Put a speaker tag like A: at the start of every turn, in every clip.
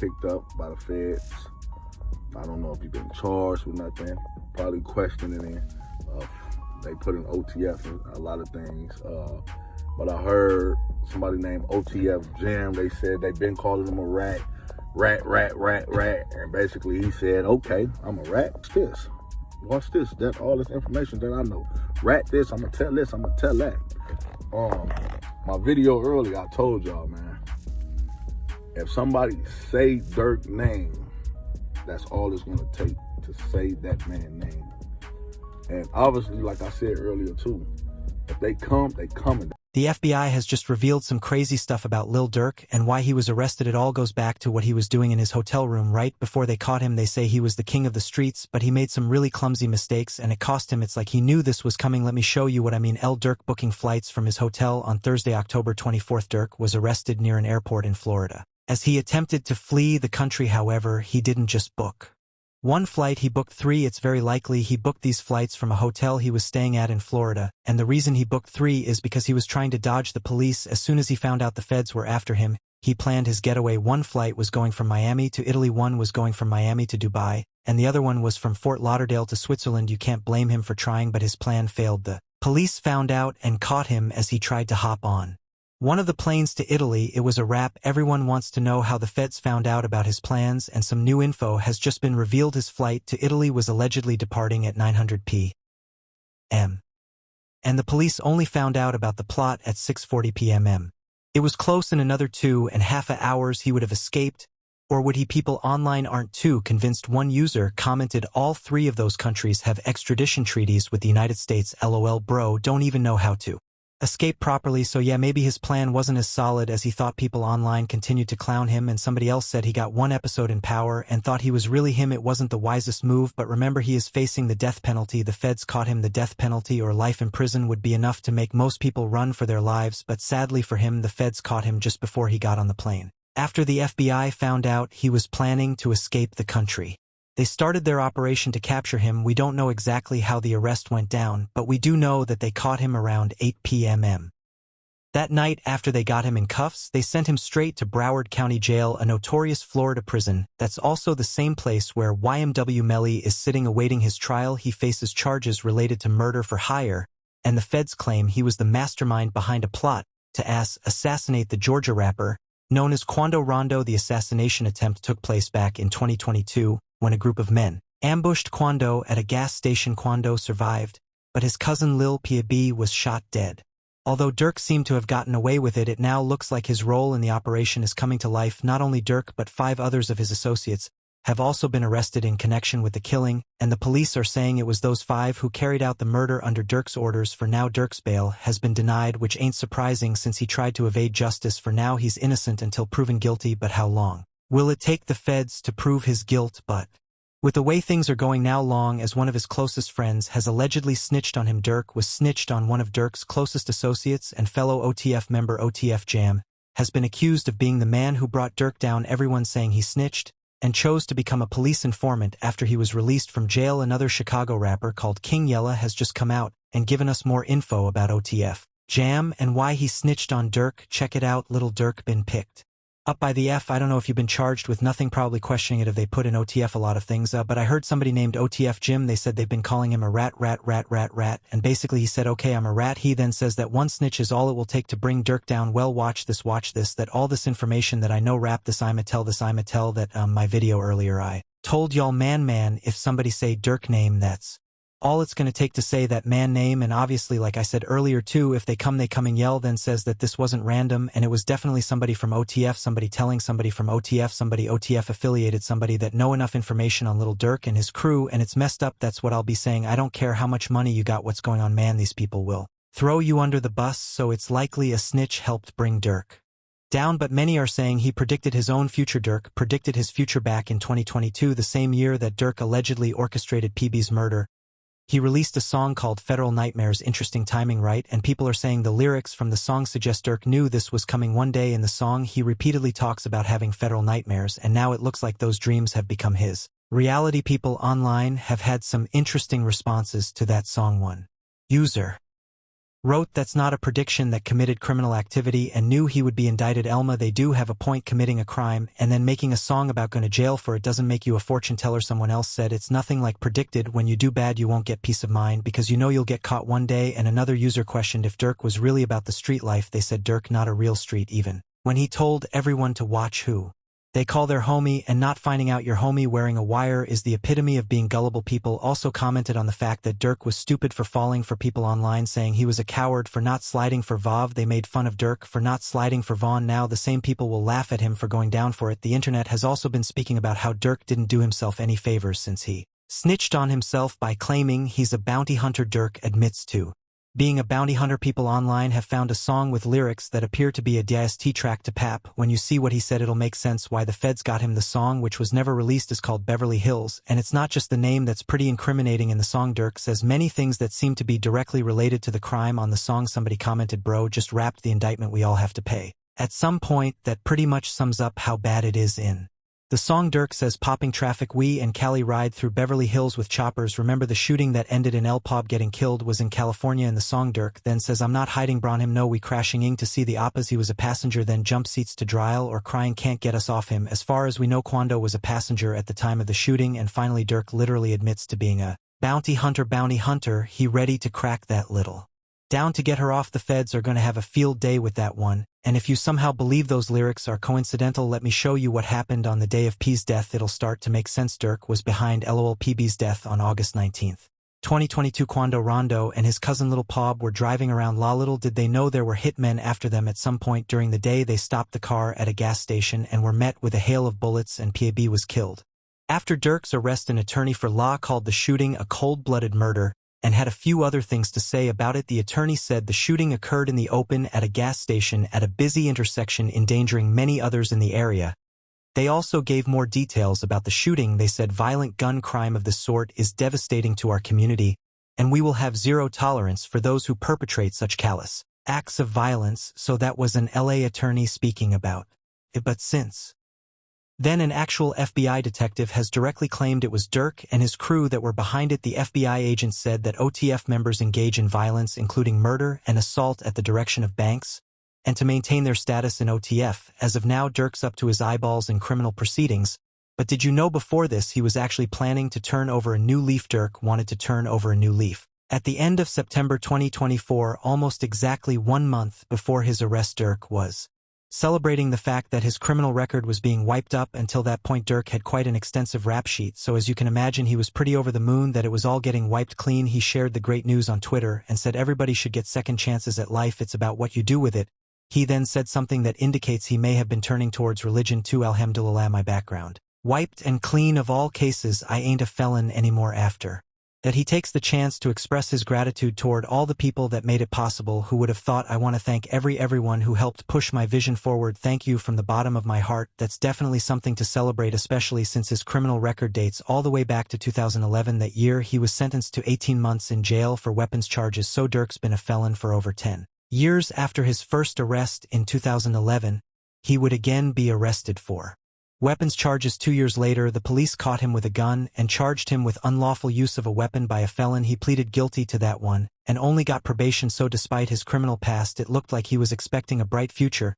A: picked up by the feds. I don't know if he's been charged with nothing. Probably questioning it. They put in OTF and a lot of things. But I heard somebody named OTF Jam. They said they've been calling him a rat. And basically he said, okay, I'm a rat. Watch this. Watch this. That's all this information that I know. Rat this, I'm gonna tell this, I'm gonna tell that. My video earlier, I told y'all, man, if somebody say Durk name, that's all it's gonna take to say that man's name. And obviously, like I said earlier too, if they come, they coming.
B: The FBI has just revealed some crazy stuff about Lil Durk, and why he was arrested. It all goes back to what he was doing in his hotel room right before they caught him. They say he was the king of the streets, but he made some really clumsy mistakes, and it cost him. It's like he knew this was coming. Let me show you what I mean. Lil Durk booking flights from his hotel on Thursday, October 24th. Durk was arrested near an airport in Florida. As he attempted to flee the country, however, he didn't just book one flight, he booked 3. It's very likely he booked these flights from a hotel he was staying at in Florida, and the reason he booked 3 is because he was trying to dodge the police. As soon as he found out the feds were after him, he planned his getaway. One flight was going from Miami to Italy, one was going from Miami to Dubai, and the other one was from Fort Lauderdale to Switzerland. You can't blame him for trying, but his plan failed. The police found out and caught him as he tried to hop on one of the planes to Italy. It was a wrap. Everyone wants to know how the feds found out about his plans, and some new info has just been revealed. His flight to Italy was allegedly departing at 9:00 p.m. and the police only found out about the plot at 6:40 p.m. It was close. In another 2.5 hours he would have escaped, or would he? People online aren't too convinced. One user commented, all 3 of those countries have extradition treaties with the United States. LOL, bro, don't even know how to escape properly. So yeah, maybe his plan wasn't as solid as he thought. People online continued to clown him, and somebody else said he got 1 episode in power and thought he was really him. It wasn't the wisest move, but remember, he is facing the death penalty. The feds caught him. The death penalty or life in prison would be enough to make most people run for their lives, but sadly for him, the feds caught him just before he got on the plane. After the FBI found out he was planning to escape the country, they started their operation to capture him. We don't know exactly how the arrest went down, but we do know that they caught him around 8 p.m. That night, after they got him in cuffs, they sent him straight to Broward County Jail, a notorious Florida prison. That's also the same place where YMW Melly is sitting awaiting his trial. He faces charges related to murder for hire, and the feds claim he was the mastermind behind a plot to assassinate the Georgia rapper known as Quando Rondo. The assassination attempt took place back in 2022, when a group of men ambushed Quando at a gas station. Quando survived, but his cousin Lil P.A.B. was shot dead. Although Durk seemed to have gotten away with it, it now looks like his role in the operation is coming to life. Not only Durk, but 5 others of his associates have also been arrested in connection with the killing, and the police are saying it was those 5 who carried out the murder under Durk's orders. For now, Durk's bail has been denied, which ain't surprising since he tried to evade justice. For now, he's innocent until proven guilty, but how long will it take the feds to prove his guilt? But with the way things are going now, long as one of his closest friends has allegedly snitched on him, Durk was snitched on. One of Durk's closest associates and fellow OTF member OTF Jam has been accused of being the man who brought Durk down. Everyone saying he snitched and chose to become a police informant after he was released from jail. Another Chicago rapper called King Yella has just come out and given us more info about OTF Jam and why he snitched on Durk. Check it out. Lil Durk been picked up by the F. I don't know if you've been charged with nothing, probably questioning it if they put in OTF a lot of things, but I heard somebody named OTF Jim. They said they've been calling him a rat, and basically he said, okay, I'm a rat. He then says that one snitch is all it will take to bring Durk down. Well, watch this, that all this information that I know, rap this, I'ma tell that my video earlier I told y'all, man, if somebody say Durk name, that's all it's gonna take to say that man name. And obviously, like I said earlier too, if they come and yell, then says that this wasn't random and it was definitely somebody from OTF, somebody telling somebody from OTF, somebody OTF affiliated, somebody that know enough information on Lil Durk and his crew, and it's messed up. That's what I'll be saying. I don't care how much money you got, what's going on, man, these people will throw you under the bus, so it's likely a snitch helped bring Durk down. But many are saying he predicted his own future. Durk predicted his future back in 2022, the same year that Durk allegedly orchestrated PB's murder. He released a song called Federal Nightmares. Interesting timing, right? And people are saying the lyrics from the song suggest Durk knew this was coming. One day in the song, he repeatedly talks about having federal nightmares, and now it looks like those dreams have become his reality. People online have had some interesting responses to that song. One user wrote that's not a prediction that committed criminal activity and knew he would be indicted. Elma, they do have a point committing a crime and then making a song about going to jail for it doesn't make you a fortune teller. Someone else said it's nothing like predicted. When you do bad you won't get peace of mind because you know you'll get caught one day. And another user questioned if Durk was really about the street life. They said Durk not a real street even when he told everyone to watch who they call their homie, and not finding out your homie wearing a wire is the epitome of being gullible. People also commented on the fact that Durk was stupid for falling for people online, saying he was a coward for not sliding for Vav. They made fun of Durk for not sliding for Vaughn. Now the same people will laugh at him for going down for it. The internet has also been speaking about how Durk didn't do himself any favors since he snitched on himself by claiming he's a bounty hunter. Durk admits to being a bounty hunter. People online have found a song with lyrics that appear to be a DST track to Pap. When you see what he said it'll make sense why the feds got him. The song, which was never released, is called Beverly Hills, and it's not just the name that's pretty incriminating in the song. Durk says many things that seem to be directly related to the crime on the song. Somebody commented, bro just wrapped the indictment we all have to pay. At some point that pretty much sums up how bad it is in the song. Durk says popping traffic, we and Cali ride through Beverly Hills with choppers. Remember the shooting that ended in El Pob getting killed was in California. In the song Durk then says I'm not hiding bron him no we crashing ing to see the oppas. He was a passenger then jump seats to Dryle or crying can't get us off him. As far as we know Quando was a passenger at the time of the shooting. And finally Durk literally admits to being a bounty hunter. He ready to crack that little down to get her off. The feds are gonna have a field day with that one. And if you somehow believe those lyrics are coincidental, let me show you what happened on the day of P's death. It'll start to make sense. Durk was behind LOL PB's death on August 19, 2022. Quando Rondo and his cousin Lil Pob were driving around. Little did they know there were hitmen after them. At some point during the day they stopped the car at a gas station and were met with a hail of bullets, and PAB was killed. After Durk's arrest, an attorney for law called the shooting a cold-blooded murder and had a few other things to say about it. The attorney said the shooting occurred in the open at a gas station at a busy intersection, endangering many others in the area. They also gave more details about the shooting. They said violent gun crime of this sort is devastating to our community, and we will have zero tolerance for those who perpetrate such callous acts of violence. So that was an LA attorney speaking about it. But since then an actual FBI detective has directly claimed it was Durk and his crew that were behind it. The FBI agent said that OTF members engage in violence, including murder and assault, at the direction of banks, and to maintain their status in OTF. As of now, Durk's up to his eyeballs in criminal proceedings. But did you know before this he was actually planning to turn over a new leaf? Durk wanted to turn over a new leaf. At the end of September 2024, almost exactly 1 month before his arrest, Durk was celebrating the fact that his criminal record was being wiped up. Until that point Durk had quite an extensive rap sheet, so as you can imagine he was pretty over the moon that it was all getting wiped clean. He shared the great news on Twitter and said everybody should get second chances at life, it's about what you do with it. He then said something that indicates he may have been turning towards religion too. Alhamdulillah, my background wiped and clean of all cases, I ain't a felon anymore. After that he takes the chance to express his gratitude toward all the people that made it possible. Who would have thought? I want to thank everyone who helped push my vision forward. Thank you from the bottom of my heart. That's definitely something to celebrate, especially since his criminal record dates all the way back to 2011. That year he was sentenced to 18 months in jail for weapons charges. So Durk's been a felon for over 10 years. After his first arrest in 2011, he would again be arrested for weapons charges. 2 years later, the police caught him with a gun and charged him with unlawful use of a weapon by a felon. He pleaded guilty to that one and only got probation. So despite his criminal past, it looked like he was expecting a bright future.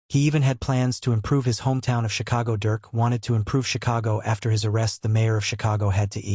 B: He even had plans to improve his hometown of Chicago. Durk wanted to improve Chicago. After his arrest, the mayor of Chicago had to